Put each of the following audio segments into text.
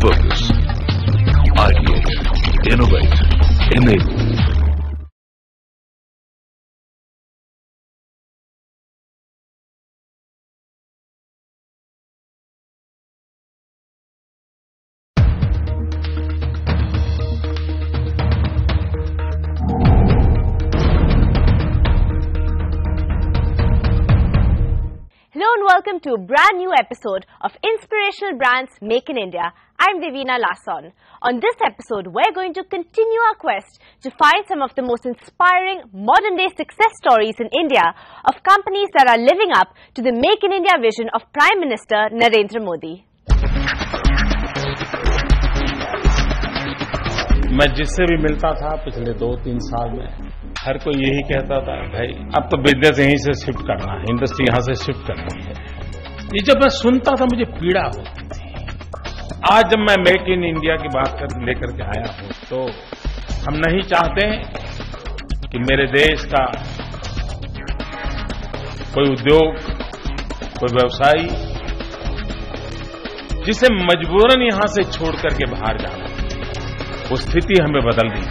Focus, ideate, innovate, enable. Hello and welcome to a brand new episode of Inspirational Brands Make in India. I'm Devina Lasson. On this episode, we're going to continue our quest to find some of the most inspiring modern-day success stories in India of companies that are living up to the Make in India vision of Prime Minister Narendra Modi. मैं जिससे भी मिलता था पिछले 2-3 साल में हर कोई यही कहता था भाई अब तो बिजनेस यहीं से शिफ्ट करना है, इंडस्ट्री यहां से शिफ्ट करनी है। ये जब मैं सुनता था मुझे पीड़ा होती थी। आज जब मैं मेक इन इंडिया की बात लेकर के आया हूं तो हम नहीं चाहते कि मेरे देश का कोई उद्योग, कोई व्यवसायी जिसे मजबूरन यहां से छोड़ करके बाहर जाना, वो स्थिति हमें बदल दी।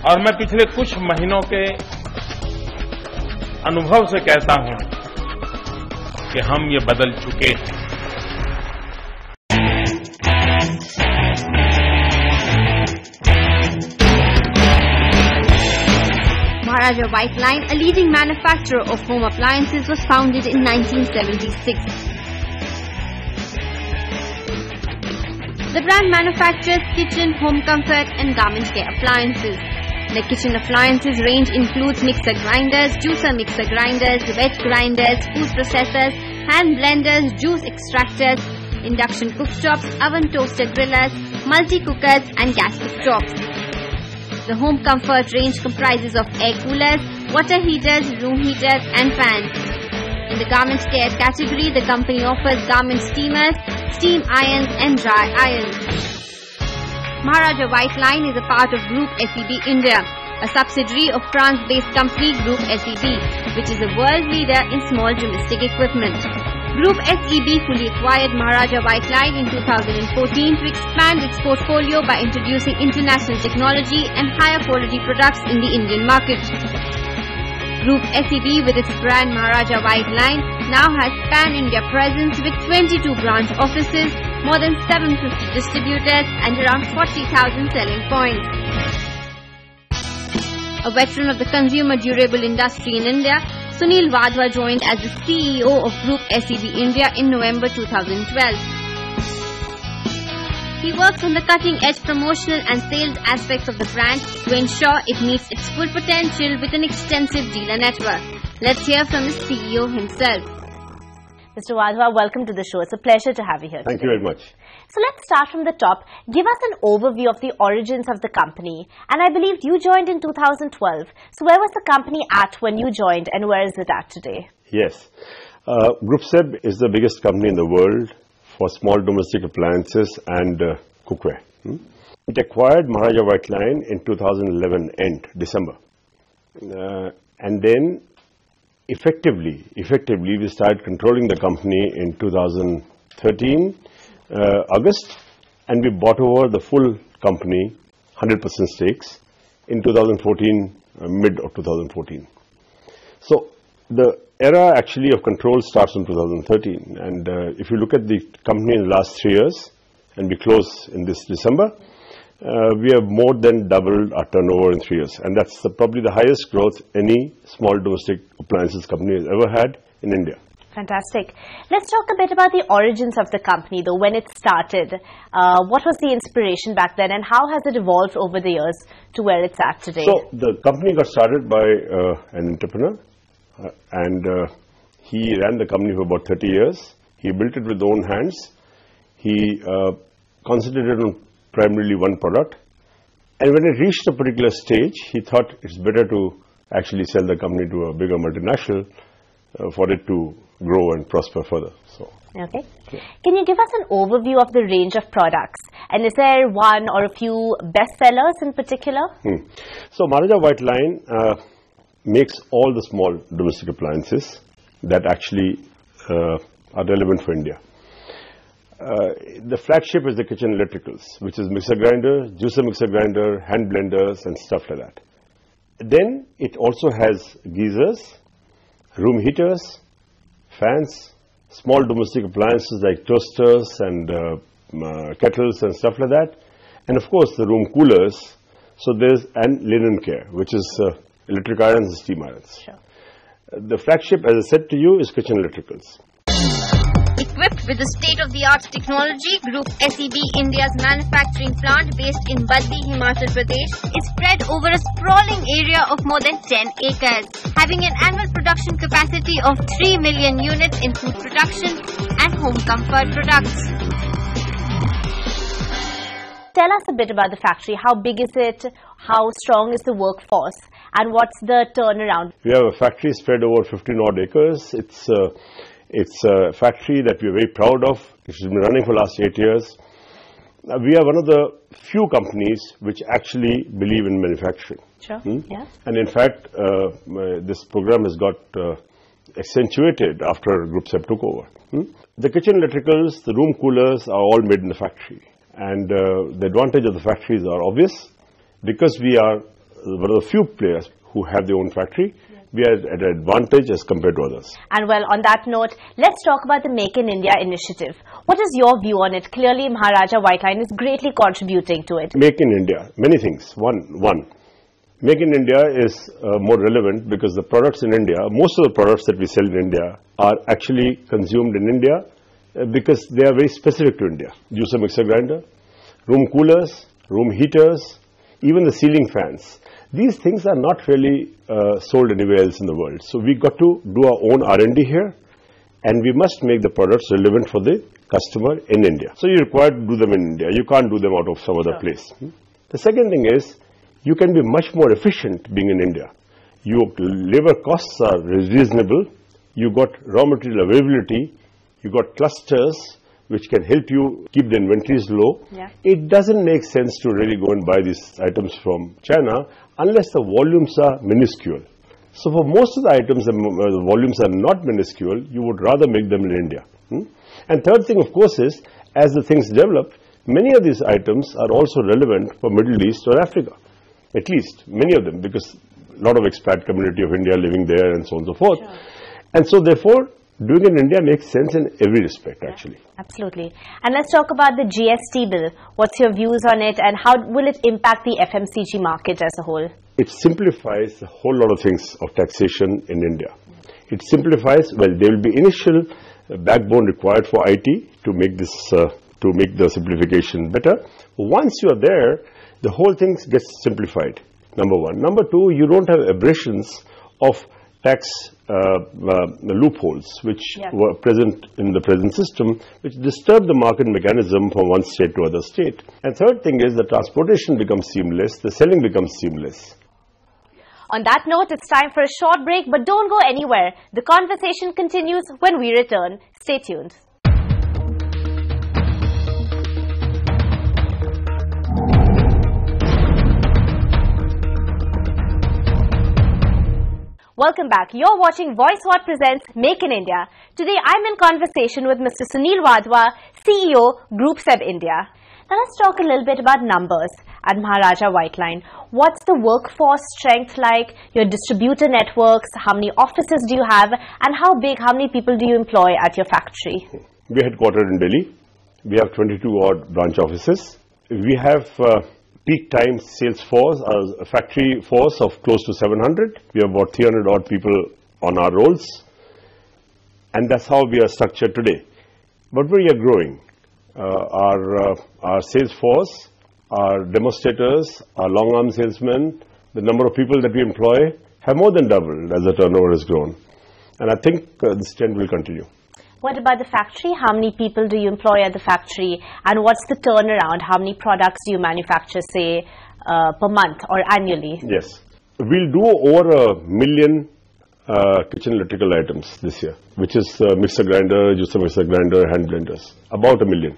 और मैं पिछले कुछ महीनों के अनुभव से कहता हूं कि हम ये बदल चुके हैं। Maharaja Whiteline, a leading manufacturer of home appliances, was founded in 1976. The brand manufactures kitchen, home comfort and garment care appliances. The kitchen appliances range includes mixer grinders, juicer mixer grinders, wet grinders, food processors, hand blenders, juice extractors, induction cooktops, oven toaster grillers, multi-cookers and gas cooktops. The home comfort range comprises of air coolers, water heaters, room heaters and fans. In the garment care category, the company offers garment steamers, steam irons and dry irons. Maharaja Whiteline is a part of Group SEB India, a subsidiary of France-based company Group SEB, which is a world leader in small domestic equipment. Group SEB fully acquired Maharaja Whiteline in 2014 to expand its portfolio by introducing international technology and higher quality products in the Indian market. Group SEB with its brand Maharaja Whiteline now has pan-India presence with 22 branch offices, more than 750 distributors and around 40,000 selling points. A veteran of the consumer durable industry in India, Sunil Wadhwa joined as the CEO of Group SEB India in November 2012. He works on the cutting-edge promotional and sales aspects of the brand to ensure it meets its full potential with an extensive dealer network. Let's hear from the CEO himself. Mr. Wadhwa, welcome to the show. It's a pleasure to have you here. Thank you very much. So let's start from the top. Give us an overview of the origins of the company. And I believe you joined in 2012. So where was the company at when you joined and where is it at today? Yes. Group SEB is the biggest company in the world for small domestic appliances and cookware. It acquired Maharaja Whiteline in 2011 end, December. And then effectively we started controlling the company in 2013 August, and we bought over the full company 100% stakes in 2014, mid of 2014. So the era actually of control starts in 2013, and if you look at the company in the last 3 years, and we close in this December, we have more than doubled our turnover in 3 years, and that's probably the highest growth any small domestic appliances company has ever had in India. Fantastic. Let's talk a bit about the origins of the company, though, when it started. What was the inspiration back then, and how has it evolved over the years to where it's at today? So the company got started by an entrepreneur, and he ran the company for about 30 years. He built it with his own hands. He concentrated on primarily one product, and when it reached a particular stage, he thought it's better to actually sell the company to a bigger multinational for it to grow and prosper further. So, okay. Yeah. Can you give us an overview of the range of products, and is there one or a few best sellers in particular? So Maharaja Whiteline makes all the small domestic appliances that actually are relevant for India. The flagship is the kitchen electricals, which is mixer grinder, juicer mixer grinder, hand blenders and stuff like that. Then it also has geysers, room heaters, fans, small domestic appliances like toasters and kettles and stuff like that. And of course the room coolers. So there's and linen care, which is electric irons and steam irons. Sure. The flagship, as I said to you, is kitchen electricals. Equipped with the state-of-the-art technology, Group SEB India's manufacturing plant based in Baddi, Himachal Pradesh is spread over a sprawling area of more than 10 acres, having an annual production capacity of 3 million units in food production and home comfort products. Tell us a bit about the factory. How big is it? How strong is the workforce? And what's the turnaround? We have a factory spread over 15 odd acres. It's a factory that we are very proud of. It's been running for the last 8 years. We are one of the few companies which actually believe in manufacturing. Sure. Yeah. And in fact, this program has got accentuated after Group SEB took over. The kitchen electricals, the room coolers are all made in the factory. And the advantage of the factories are obvious. Because we are one of the few players who have their own factory, we are at an advantage as compared to others. And well, on that note, let's talk about the Make in India initiative. What is your view on it? Clearly, Maharaja Whiteline is greatly contributing to it. Make in India, many things. One, Make in India is more relevant because the products in India, most of the products that we sell in India are actually consumed in India because they are very specific to India. Juicer mixer grinder, room coolers, room heaters, even the ceiling fans. These things are not really sold anywhere else in the world. So we got to do our own R&D here, and we must make the products relevant for the customer in India. So you're required to do them in India. You can't do them out of some other place. The second thing is, you can be much more efficient being in India. Your labor costs are reasonable. You got raw material availability. You got clusters which can help you keep the inventories low. Yeah. It doesn't make sense to really go and buy these items from China unless the volumes are minuscule. So for most of the items, the volumes are not minuscule. You would rather make them in India. And third thing, of course, is as the things develop, many of these items are also relevant for Middle East or Africa. At least many of them, because a lot of expat community of India living there and so on and so forth. Sure. And so therefore, doing it in India makes sense in every respect, actually. Absolutely. And let's talk about the GST bill. What's your views on it, and how will it impact the FMCG market as a whole? It simplifies a whole lot of things of taxation in India. It simplifies, well, there will be initial backbone required for IT to make this, to make the simplification better. Once you are there, the whole thing gets simplified, number one. Number two, you don't have aberrations of tax loopholes which were present in the present system, which disturb the market mechanism from one state to other state. And third thing is the transportation becomes seamless, the selling becomes seamless. On that note, it's time for a short break, but don't go anywhere. The conversation continues when we return. Stay tuned. Welcome back. You're watching Voice What presents Make in India. Today I'm in conversation with Mr. Sunil Wadhwa, CEO, Group SEB India. Now let's talk a little bit about numbers at Maharaja Whiteline. What's the workforce strength like, your distributor networks, how many offices do you have, and how many people do you employ at your factory? We are headquartered in Delhi. We have 22 odd branch offices. We have peak time sales force, a factory force of close to 700. We have about 300 odd people on our rolls. And that's how we are structured today. But we are growing. Our sales force, our demonstrators, our long arm salesmen, the number of people that we employ have more than doubled as the turnover has grown. And I think this trend will continue. What about the factory? How many people do you employ at the factory? And what's the turnaround? How many products do you manufacture, say, per month or annually? Yes. We'll do over 1 million kitchen electrical items this year, which is mixer grinder, juicer mixer grinder, hand blenders. About 1 million.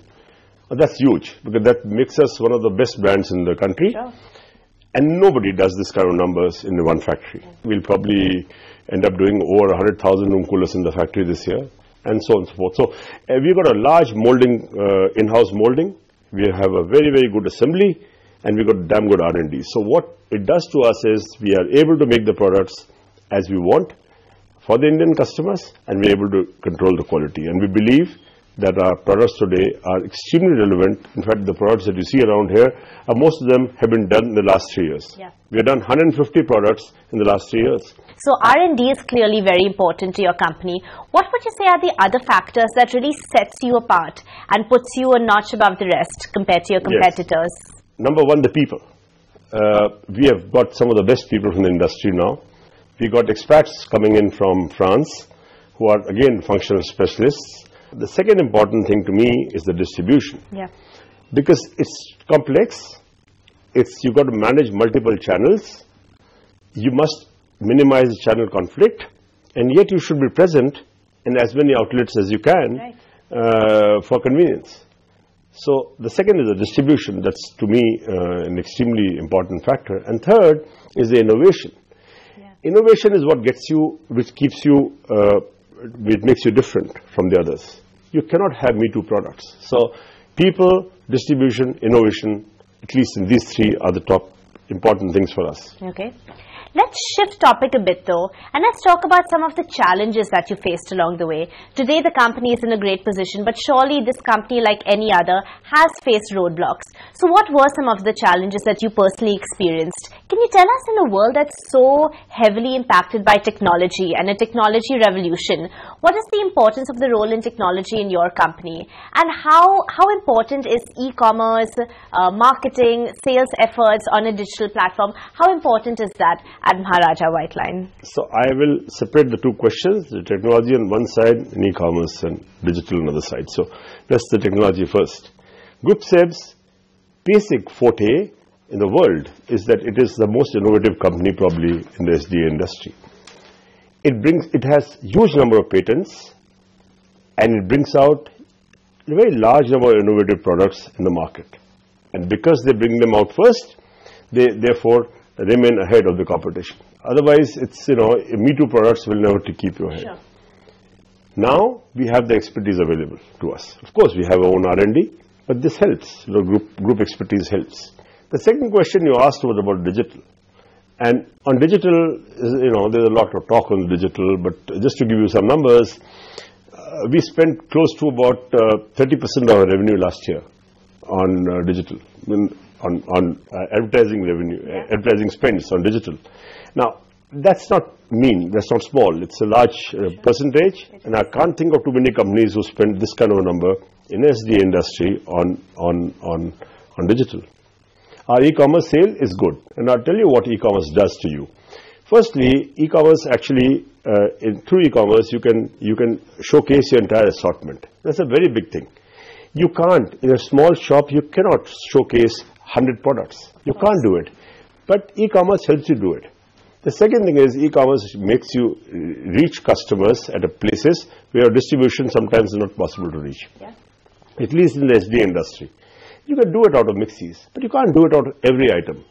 That's huge, because that makes us one of the best brands in the country. Sure. And nobody does this kind of numbers in one factory. We'll probably end up doing over 100,000 room coolers in the factory this year. and so on and so forth. So we've got a large molding, in-house molding. We have a very, very good assembly, and we've got damn good R&D. So what it does to us is we are able to make the products as we want for the Indian customers, and we're able to control the quality. And we believe that our products today are extremely relevant. In fact, the products that you see around here, most of them have been done in the last 3 years. Yeah. We have done 150 products in the last 3 years. So R&D is clearly very important to your company. What would you say are the other factors that really sets you apart and puts you a notch above the rest compared to your competitors? Yes. Number one, the people. We have got some of the best people from the industry now. We got expats coming in from France who are again functional specialists. The second important thing to me is the distribution. Yeah. Because it's complex, you've got to manage multiple channels, you must minimize the channel conflict, and yet you should be present in as many outlets as you can for convenience. So the second is the distribution. That's to me an extremely important factor. And third is the innovation. Yeah. Innovation is what gets you, which keeps you, which makes you different from the others. You cannot have me-too products. So people, distribution, innovation, at least in these three are the top important things for us. Okay. Let's shift topic a bit though, and let's talk about some of the challenges that you faced along the way. Today the company is in a great position, but surely this company, like any other, has faced roadblocks. So what were some of the challenges that you personally experienced? Can you tell us, in a world that's so heavily impacted by technology and a technology revolution, what is the importance of the role in technology in your company? And how important is e-commerce, marketing, sales efforts on a digital platform? How important is that at Maharaja Whiteline? So I will separate the two questions, the technology on one side and e-commerce and digital on the other side. So let's the technology first. Group SEB's basic forte in the world is that it is the most innovative company probably in the SDA industry. It has huge number of patents, and it brings out a very large number of innovative products in the market. And because they bring them out first, they therefore remain ahead of the competition. Otherwise, it's, me-too products will never keep you ahead. Sure. Now, we have the expertise available to us. Of course, we have our own R&D, but this helps. Group expertise helps. The second question you asked was about digital. And on digital, there's a lot of talk on digital, but just to give you some numbers, we spent close to about 30% of our revenue last year on digital. On advertising revenue, advertising spends on digital. Now, that's not mean, that's not small, it's a large percentage, and I can't think of too many companies who spend this kind of a number in SDA industry on digital. Our e-commerce sale is good, and I'll tell you what e-commerce does to you. Firstly, e-commerce actually, through e-commerce, you can showcase your entire assortment. That's a very big thing. You can't, in a small shop, you cannot showcase 100 products. You can't do it. But e-commerce helps you do it. The second thing is e-commerce makes you reach customers at places where distribution sometimes is not possible to reach. Yeah. At least in the SDA industry. You can do it out of mixies, but you can't do it out of every item,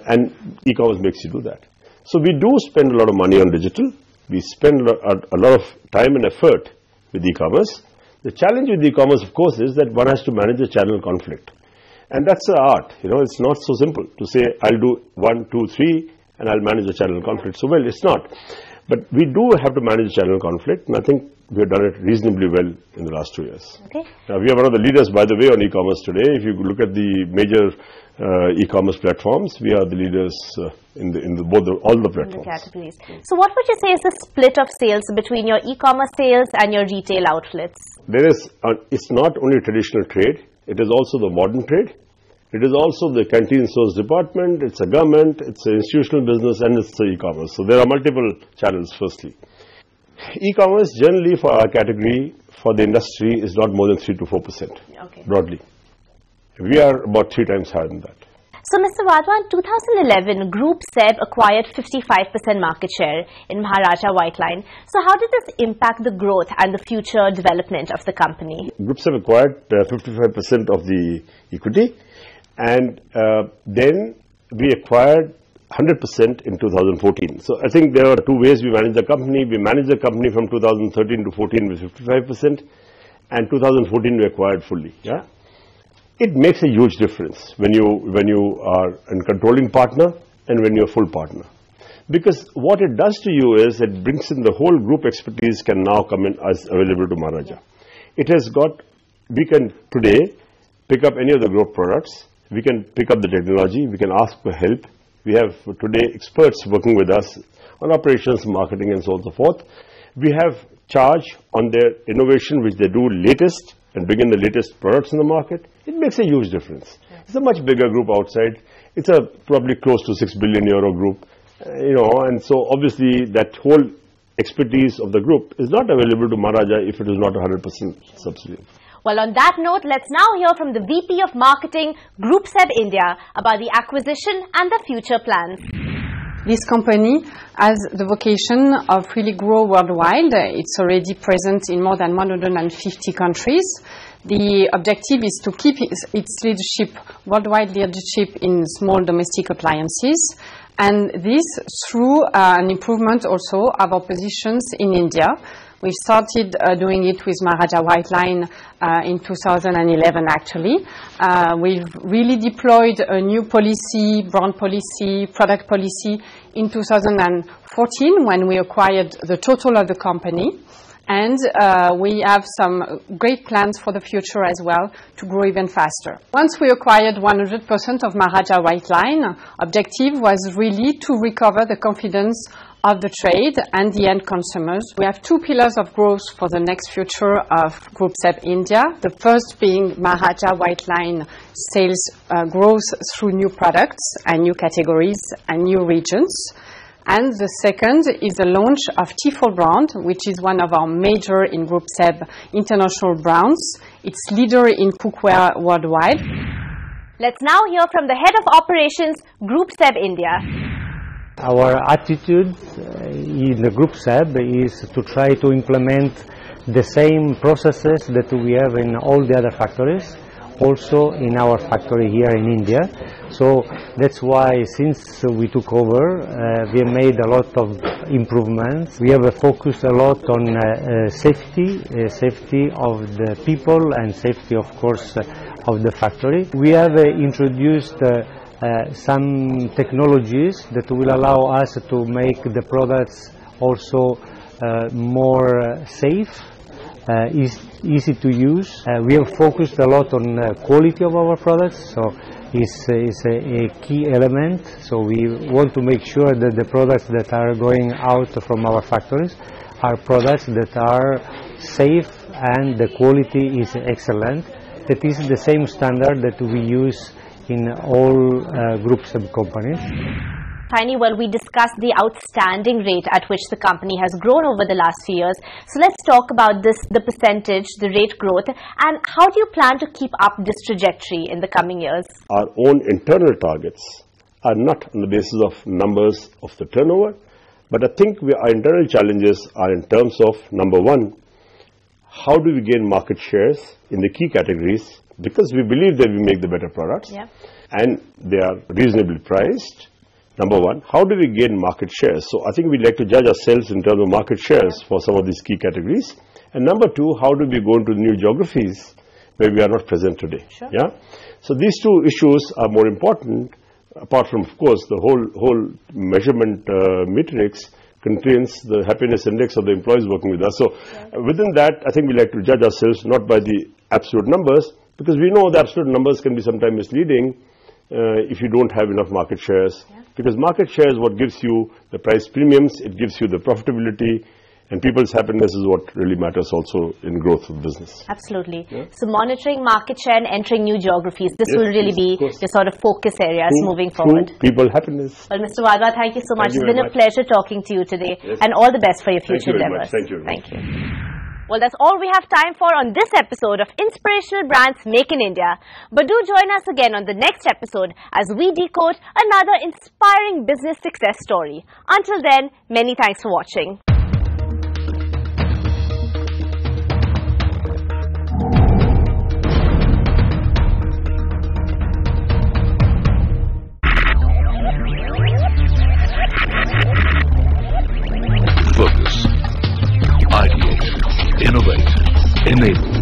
and e-commerce makes you do that. So we do spend a lot of money on digital. We spend a lot of time and effort with e-commerce. The challenge with e-commerce, of course, is that one has to manage the channel conflict. And that's the art. It's not so simple to say, I'll do 1, 2, 3, and I'll manage the channel conflict. So, well, it's not. But we do have to manage channel conflict, and I think we have done it reasonably well in the last 2 years. Okay. Now, we are one of the leaders, by the way, on e-commerce today. If you look at the major e-commerce platforms, we are the leaders in all the platforms. Categories. So what would you say is the split of sales between your e-commerce sales and your retail outlets? There is, it's not only traditional trade, it is also the modern trade. It is also the canteen stores department, it's a government, it's an institutional business, and it's the e-commerce. So there are multiple channels, firstly. E-commerce generally for our category, for the industry, is not more than 3 to 4%, broadly. We are about 3 times higher than that. So, Mr. Wadhwa, in 2011, Group SEB acquired 55% market share in Maharaja Whiteline. So, how did this impact the growth and the future development of the company? Group SEB acquired 55% of the equity, and then we acquired 100% in 2014. So I think there are two ways we manage the company. We managed the company from 2013 to 14 with 55%, and 2014 we acquired fully. Yeah, it makes a huge difference when you are a controlling partner and when you're a full partner, because what it does to you is it brings in the whole group expertise can now come in as available to Maharaja. It has got, we can today pick up any of the group products. We can pick up the technology. We can ask for help. We have today experts working with us on operations, marketing, and so on and so forth. We have charge on their innovation, which they do latest and bring in the latest products in the market. It makes a huge difference. It's a much bigger group outside. It's a probably close to 6 billion euro group, and so obviously that whole expertise of the group is not available to Maharaja if it is not 100% subsidiary. Well, on that note, let's now hear from the VP of Marketing, Group SEB India, about the acquisition and the future plans. This company has the vocation of really grow worldwide. It's already present in more than 150 countries. The objective is to keep its leadership, worldwide leadership in small domestic appliances, and this through an improvement also of our positions in India. We started doing it with Maharaja Whiteline in 2011, actually. We've really deployed a new policy, brand policy, product policy in 2014 when we acquired the total of the company. And we have some great plans for the future as well to grow even faster. Once we acquired 100% of Maharaja Whiteline, objective was really to recover the confidence of the trade and the end consumers. We have two pillars of growth for the next future of Group SEB India. The first being Maharaja Whiteline sales growth through new products and new categories and new regions. And the second is the launch of T4 brand, which is one of our major in Group SEB international brands. It's leader in cookware worldwide. Let's now hear from the head of operations, Group SEB India. Our attitude in the Group SEB is to try to implement the same processes that we have in all the other factories, also in our factory here in India. So that's why since we took over, we have made a lot of improvements. We have focused a lot on safety of the people and safety, of course, of the factory. We have introduced some technologies that will allow us to make the products also more safe, easy to use. We have focused a lot on quality of our products, so it's a key element. So we want to make sure that the products that are going out from our factories are products that are safe and the quality is excellent. That is the same standard that we use in all Group SEB companies. Finally, well, we discussed the outstanding rate at which the company has grown over the last few years. So let's talk about this, the percentage, the rate growth, and how do you plan to keep up this trajectory in the coming years? Our own internal targets are not on the basis of numbers of the turnover, but I think our internal challenges are in terms of, number one, how do we gain market shares in the key categories, because we believe that we make the better products, and they are reasonably priced. Number one, how do we gain market shares? So I think we'd like to judge ourselves in terms of market shares for some of these key categories. And number two, how do we go into new geographies where we are not present today? Yeah. So these two issues are more important, apart from, of course, the whole measurement matrix contains the happiness index of the employees working with us. So within that, I think we like to judge ourselves not by the absolute numbers, because we know the absolute numbers can be sometimes misleading if you don't have enough market shares. Because market share is what gives you the price premiums, it gives you the profitability, and people's happiness is what really matters also in growth of business. Absolutely. So monitoring market share and entering new geographies, this will really be the sort of focus areas moving forward. People happiness. Well, Mr. Wadhwa, thank you so much. It's been a pleasure talking to you today, and all the best for your future endeavors. Thank you very much. Thank you. Well, that's all we have time for on this episode of Inspirational Brands Make in India. But do join us again on the next episode as we decode another inspiring business success story. Until then, many thanks for watching. Enable.